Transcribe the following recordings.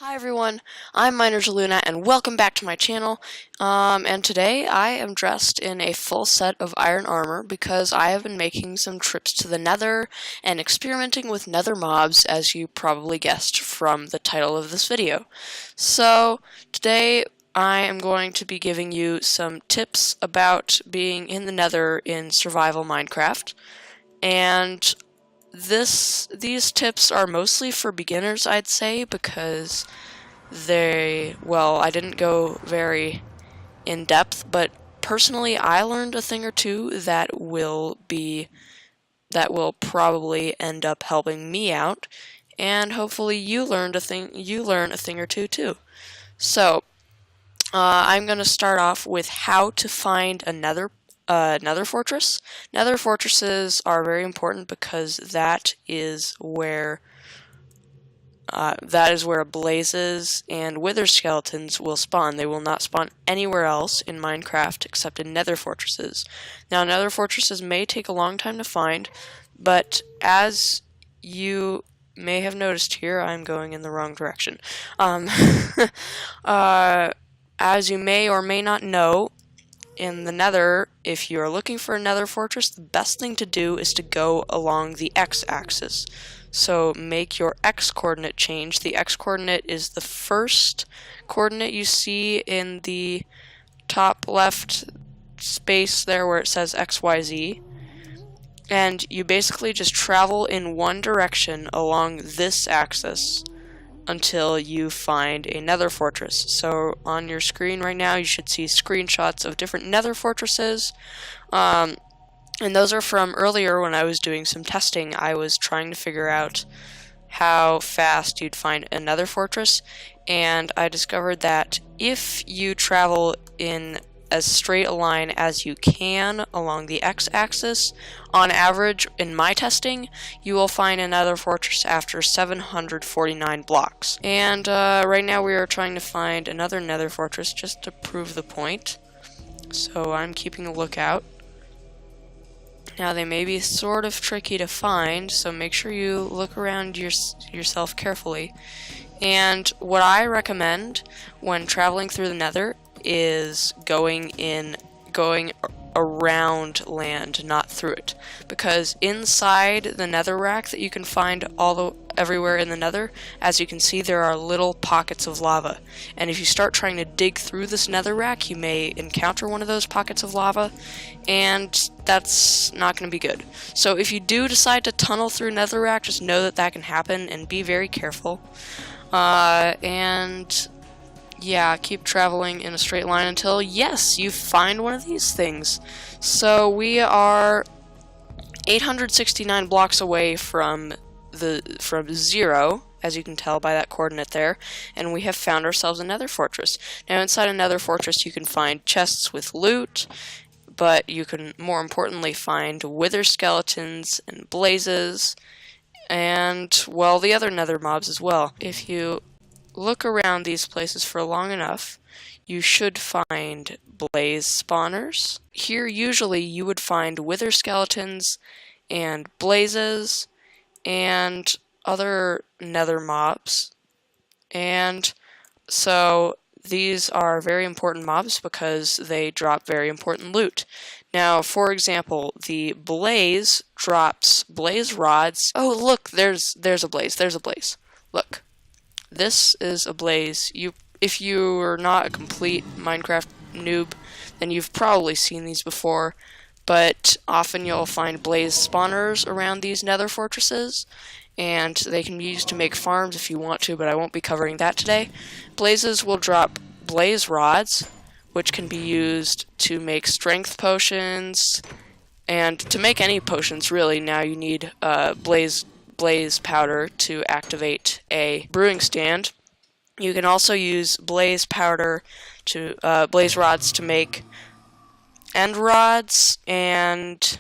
Hi everyone, I'm MinerJaluna and welcome back to my channel. And today I am dressed in a full set of iron armor because I have been making some trips to the Nether and experimenting with Nether mobs, as you probably guessed from the title of this video. So today I am going to be giving you some tips about being in the Nether in survival Minecraft, and these tips are mostly for beginners, I'd say, because I didn't go very in depth, but personally I learned a thing or two that will probably end up helping me out, and hopefully you learn a thing or two too. So, I'm going to start off with how to find another Nether fortress. Nether fortresses are very important because that is where blazes and wither skeletons will spawn. They will not spawn anywhere else in Minecraft except in Nether fortresses. Now, Nether fortresses may take a long time to find, but as you may have noticed here, I'm going in the wrong direction. As you may or may not know, in the Nether, if you are looking for a Nether fortress, the best thing to do is to go along the x-axis. So make your x-coordinate change. The x-coordinate is the first coordinate you see in the top left space there where it says XYZ. And you basically just travel in one direction along this axis until you find a Nether fortress. So on your screen right now you should see screenshots of different Nether fortresses, and those are from earlier when I was doing some testing. I was trying to figure out how fast you'd find a Nether fortress, and I discovered that if you travel in as straight a line as you can along the x-axis, on average, in my testing, you will find a Nether fortress after 749 blocks. And right now we are trying to find another Nether fortress just to prove the point. So I'm keeping a lookout. Now, they may be sort of tricky to find, so make sure you look around yourself carefully. And what I recommend when traveling through the Nether is going around land, not through it, because inside the netherrack that you can find everywhere in the Nether, as you can see, there are little pockets of lava, and if you start trying to dig through this netherrack, you may encounter one of those pockets of lava, and that's not going to be good. So if you do decide to tunnel through netherrack, just know that that can happen and be very careful. And yeah, keep traveling in a straight line until, yes, you find one of these things. So we are 869 blocks away from zero, as you can tell by that coordinate there, and we have found ourselves a Nether fortress. Now, inside a Nether fortress, you can find chests with loot, but you can, more importantly, find wither skeletons and blazes, and, well, the other Nether mobs as well. If you look around these places for long enough, you should find blaze spawners. Here, usually, you would find wither skeletons and blazes and other Nether mobs. And so these are very important mobs because they drop very important loot. Now, for example, the blaze drops blaze rods. Oh, look, there's a blaze. Look. This is a blaze. If you are not a complete Minecraft noob, then you've probably seen these before, but often you'll find blaze spawners around these Nether fortresses, and they can be used to make farms if you want to, but I won't be covering that today. Blazes will drop blaze rods, which can be used to make strength potions, and to make any potions, really. Now you need blaze powder to activate a brewing stand. You can also use blaze rods to make end rods and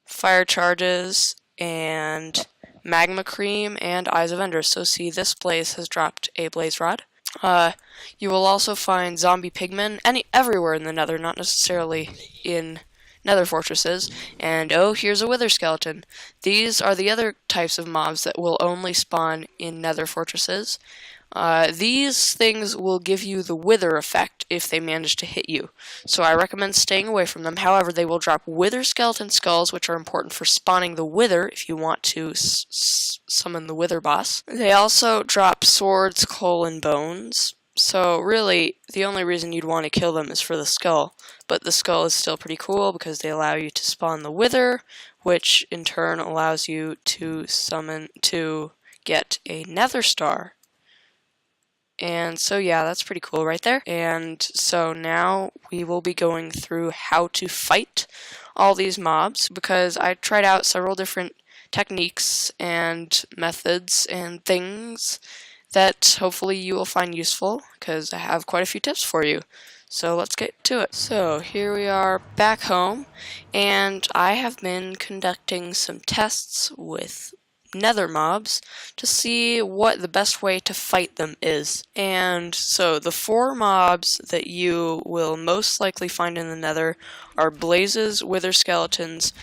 fire charges and magma cream and eyes of ender. So see, this blaze has dropped a blaze rod. You will also find zombie pigmen everywhere in the Nether, not necessarily in Nether fortresses, and oh, here's a wither skeleton. These are the other types of mobs that will only spawn in Nether fortresses. These things will give you the wither effect if they manage to hit you, so I recommend staying away from them. However, they will drop wither skeleton skulls, which are important for spawning the wither if you want to summon the wither boss. They also drop swords, coal, and bones. So really, the only reason you'd want to kill them is for the skull, but the skull is still pretty cool because they allow you to spawn the wither, which in turn allows you to get a nether star. And so yeah, that's pretty cool right there. And so now we will be going through how to fight all these mobs, because I tried out several different techniques and methods and things that hopefully you will find useful, because I have quite a few tips for you. So let's get to it. So here we are back home, and I have been conducting some tests with nether mobs to see what the best way to fight them is. And so the 4 mobs that you will most likely find in the nether are blazes, wither skeletons,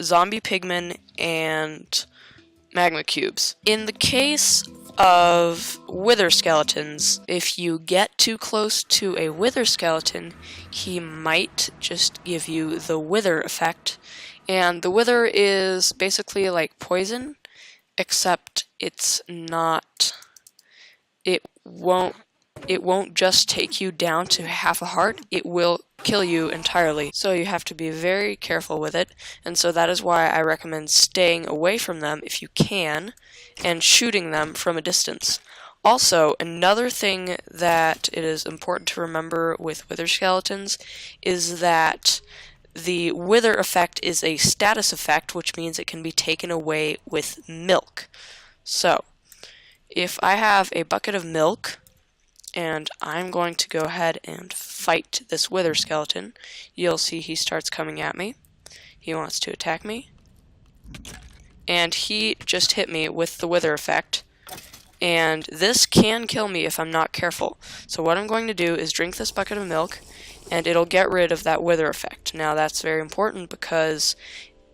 zombie pigmen, and magma cubes. In the case of wither skeletons, if you get too close to a wither skeleton, he might just give you the wither effect. And the wither is basically like poison, except it's not, it won't just take you down to half a heart, it will kill you entirely. So you have to be very careful with it, and so that is why I recommend staying away from them if you can, and shooting them from a distance. Also, another thing that it is important to remember with wither skeletons is that the wither effect is a status effect, which means it can be taken away with milk. So, if I have a bucket of milk, and I'm going to go ahead and fight this wither skeleton, you'll see he starts coming at me. He wants to attack me. And he just hit me with the wither effect. And this can kill me if I'm not careful. So what I'm going to do is drink this bucket of milk, and it'll get rid of that wither effect. Now that's very important, because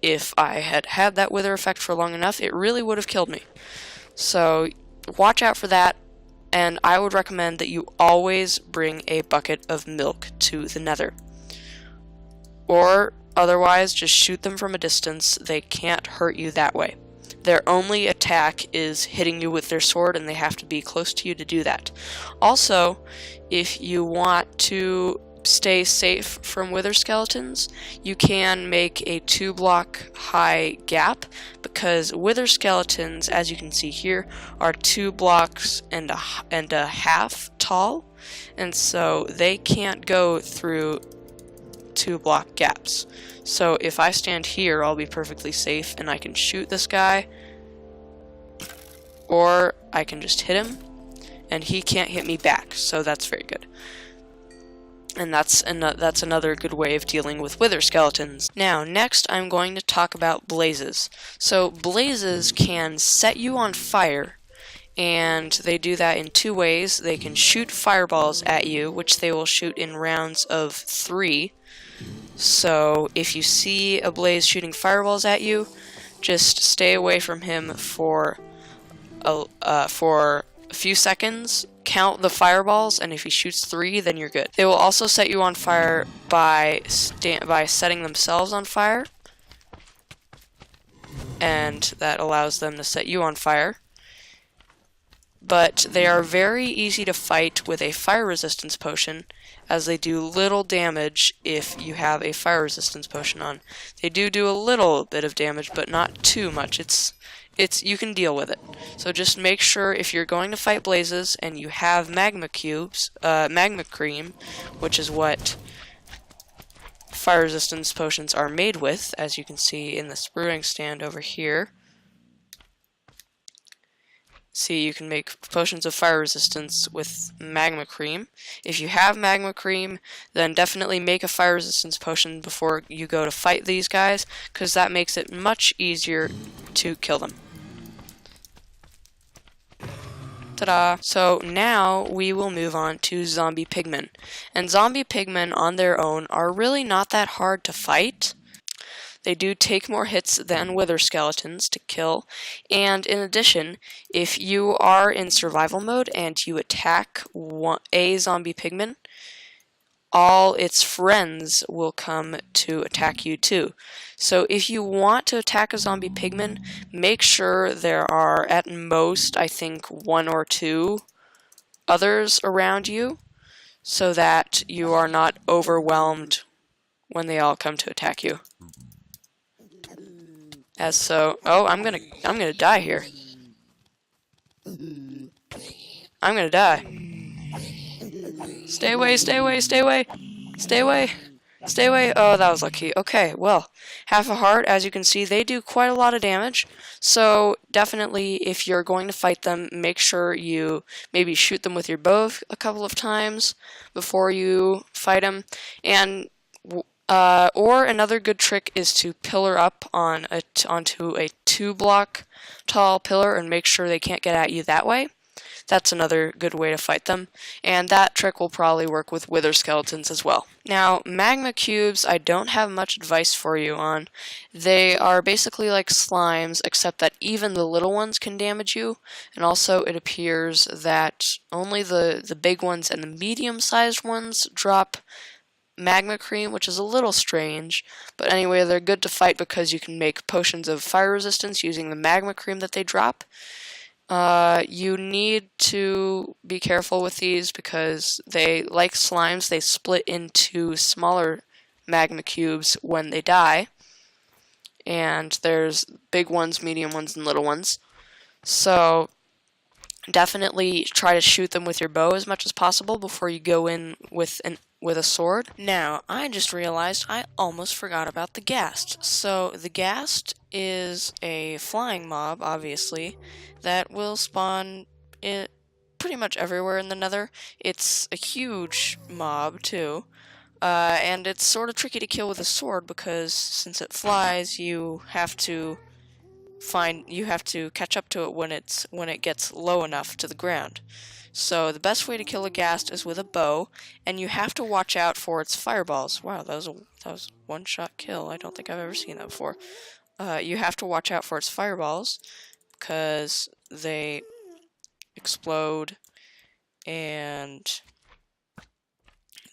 if I had had that wither effect for long enough, it really would have killed me. So watch out for that, and I would recommend that you always bring a bucket of milk to the nether. Or otherwise, just shoot them from a distance. They can't hurt you that way. Their only attack is hitting you with their sword, and they have to be close to you to do that. Also, if you want to stay safe from wither skeletons, you can make a 2-block high gap, because wither skeletons, as you can see here, are 2 blocks and a half tall, and so they can't go through 2-block gaps. So if I stand here, I'll be perfectly safe, and I can shoot this guy, or I can just hit him, and he can't hit me back, so that's very good. And that's another good way of dealing with wither skeletons. Now, next I'm going to talk about blazes. So blazes can set you on fire, and they do that in 2 ways. They can shoot fireballs at you, which they will shoot in rounds of 3. So if you see a blaze shooting fireballs at you, just stay away from him for a few seconds, count the fireballs, and if he shoots 3, then you're good. They will also set you on fire by setting themselves on fire, and that allows them to set you on fire. But they are very easy to fight with a fire resistance potion, as they do little damage if you have a fire resistance potion on. They do a little bit of damage, but not too much. You can deal with it. So just make sure, if you're going to fight blazes and you have magma cubes, magma cream, which is what fire resistance potions are made with, as you can see in this brewing stand over here. See, you can make potions of fire resistance with magma cream. If you have magma cream, then definitely make a fire resistance potion before you go to fight these guys, because that makes it much easier to kill them. Ta-da! So now we will move on to zombie pigmen. And zombie pigmen on their own are really not that hard to fight. They do take more hits than wither skeletons to kill, and in addition, if you are in survival mode and you attack a zombie pigman, all its friends will come to attack you too. So if you want to attack a zombie pigman, make sure there are at most, I think, 1 or 2 others around you, so that you are not overwhelmed when they all come to attack you. As so, oh, I'm gonna die here. I'm gonna die. Stay away, stay away, stay away, stay away, stay away. Oh, that was lucky. Okay, well, half a heart, as you can see, they do quite a lot of damage. So definitely, if you're going to fight them, make sure you maybe shoot them with your bow a couple of times before you fight them. And or another good trick is to pillar up onto a 2-block tall pillar and make sure they can't get at you that way. That's another good way to fight them, and that trick will probably work with wither skeletons as well. Now, magma cubes, I don't have much advice for you on. They are basically like slimes, except that even the little ones can damage you, and also it appears that only the big ones and the medium-sized ones drop magma cream, which is a little strange, but anyway, they're good to fight because you can make potions of fire resistance using the magma cream that they drop. You need to be careful with these because they, like slimes, they split into smaller magma cubes when they die, and there's big ones, medium ones, and little ones. So definitely try to shoot them with your bow as much as possible before you go in with a sword. Now, I just realized I almost forgot about the ghast. So, the ghast is a flying mob, obviously, that will spawn pretty much everywhere in the Nether. It's a huge mob, too, and it's sort of tricky to kill with a sword because since it flies, you have to catch up to it when it gets low enough to the ground. So the best way to kill a ghast is with a bow, and you have to watch out for its fireballs. Wow, that was one-shot kill. I don't think I've ever seen that before. You have to watch out for its fireballs because they explode and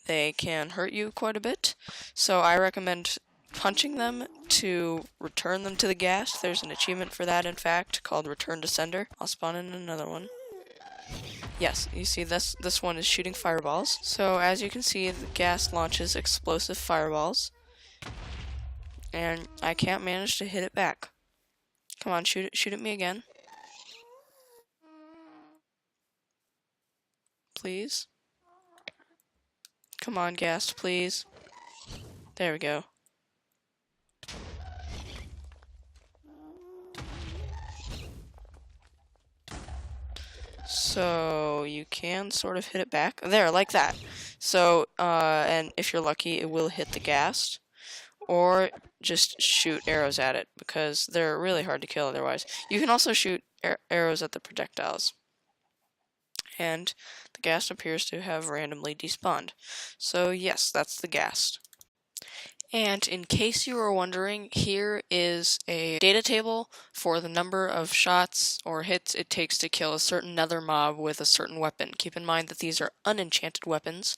they can hurt you quite a bit. So I recommend punching them to return them to the ghast. There's an achievement for that, in fact, called Return to Sender. I'll spawn in another one. Yes, you see this one is shooting fireballs. So as you can see, the ghast launches explosive fireballs. And I can't manage to hit it back. Come on, shoot at me again. Please. Come on, ghast, please. There we go. So you can sort of hit it back. There, like that. So, and if you're lucky, it will hit the ghast. Or just shoot arrows at it, because they're really hard to kill otherwise. You can also shoot arrows at the projectiles. And the ghast appears to have randomly despawned. So yes, that's the ghast. And in case you were wondering, here is a data table for the number of shots or hits it takes to kill a certain nether mob with a certain weapon. Keep in mind that these are unenchanted weapons,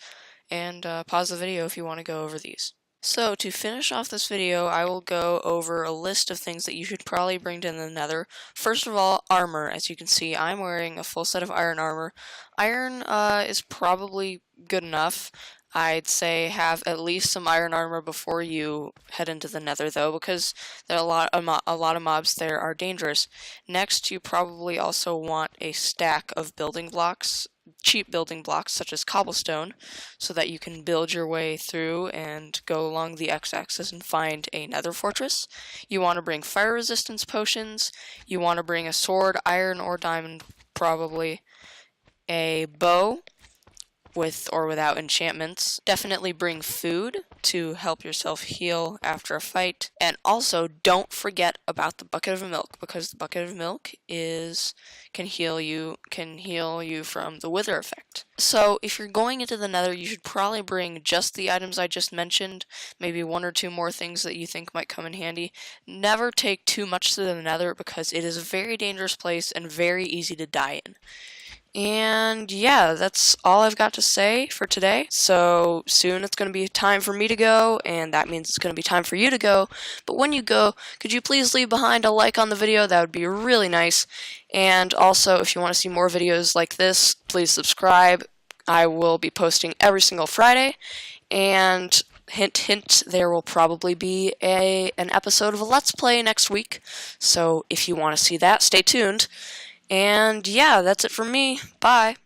and pause the video if you want to go over these. So to finish off this video, I will go over a list of things that you should probably bring to the Nether. First of all, armor. As you can see, I'm wearing a full set of iron armor. Iron is probably good enough. I'd say have at least some iron armor before you head into the Nether, though, because there are a lot of mobs there are dangerous. Next, you probably also want a stack of building blocks, cheap building blocks such as cobblestone, so that you can build your way through and go along the x-axis and find a nether fortress. You want to bring fire resistance potions. You want to bring a sword, iron or diamond probably, a bow with or without enchantments. Definitely bring food. to help yourself heal after a fight. And also, don't forget about the bucket of milk, because the bucket of milk can heal you from the wither effect. So if you're going into the Nether, you should probably bring just the items I just mentioned, maybe one or two more things that you think might come in handy. Never take too much to the Nether, because it is a very dangerous place and very easy to die in. And yeah, that's all I've got to say for today. So soon it's going to be time for me to go, and that means it's going to be time for you to go. But when you go, could you please leave behind a like on the video? That would be really nice. And also, if you want to see more videos like this, please subscribe. I will be posting every single Friday. And hint, hint, there will probably be an episode of a Let's Play next week. So if you want to see that, stay tuned. And yeah, that's it from me. Bye.